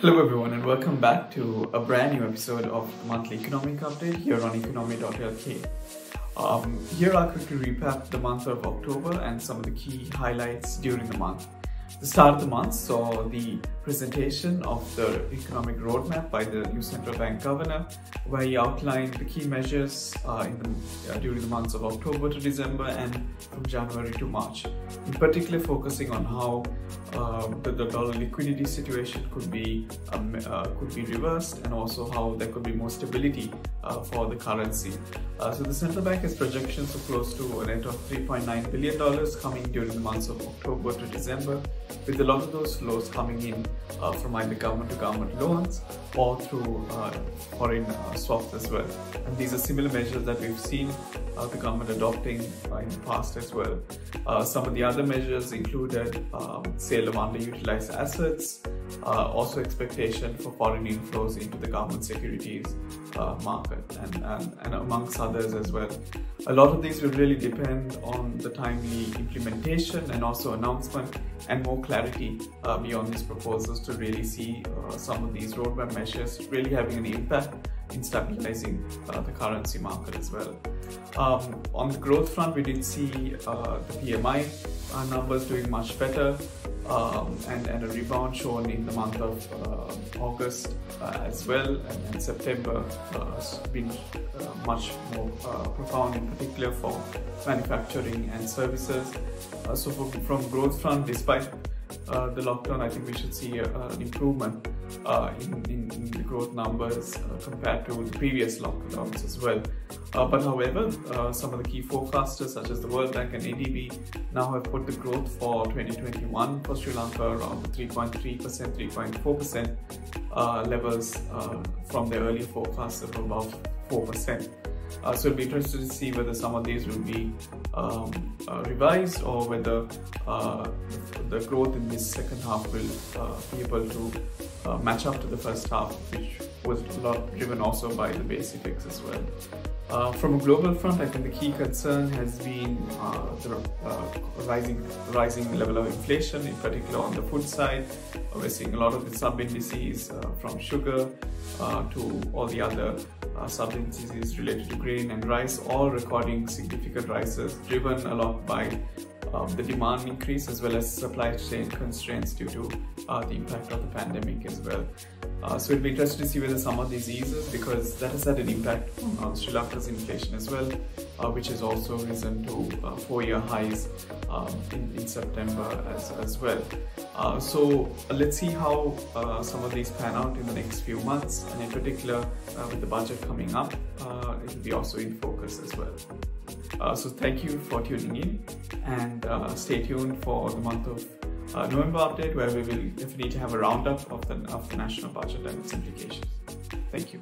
Hello everyone and welcome back to a brand new episode of the monthly economic update here on Economy.lk. Here I'll quickly recap the month of October and some of the key highlights during the month. The start of the month saw the presentation of the economic roadmap by the new central bank governor, where he outlined the key measures during the months of October to December and from January to March. In particular, focusing on how the dollar liquidity situation could be reversed, and also how there could be more stability for the currency. So the central bank has projections of close to a net of $3.9 billion coming during the months of October to December, with a lot of those flows coming in from either government-to-government loans or through foreign swaps as well. And these are similar measures that we've seen the government adopting in the past as well. Some of the other measures included sale of underutilized assets, also expectation for foreign inflows into the government securities market, and amongst others as well. A lot of these will really depend on the timely implementation and also announcement and more clarity beyond these proposals to really see some of these roadmap measures really having an impact in stabilizing the currency market as well. On the growth front, we did see the PMI numbers doing much better, and a rebound shown in the month of August as well, and September has been much more profound, in particular for manufacturing and services. So from growth front, despite the lockdown, I think we should see an improvement in the growth numbers compared to the previous lockdowns as well. But however, some of the key forecasters such as the World Bank and ADB now have put the growth for 2021 for Sri Lanka around the 3.3%, 3.4% levels from their earlier forecasts of above 4%. So it'll be interesting to see whether some of these will be revised, or whether the growth in this second half will be able to match up to the first half, which was a lot driven also by the base effects as well. From a global front, I think the key concern has been the rising level of inflation, in particular on the food side. We're seeing a lot of the sub-indices from sugar to all the other sub-indices related to grain and rice, all recording significant rises, driven a lot by the demand increase as well as supply chain constraints due to the impact of the pandemic as well. So it'll be interesting to see whether some of these eases, because that has had an impact on Sri Lanka's inflation as well, which has also risen to 4-year highs in September as well. So let's see how some of these pan out in the next few months, and in particular with the budget coming up, it will be also in focus as well. So thank you for tuning in, and stay tuned for the month of November update, where we will definitely have a roundup of the national budget and its implications. Thank you.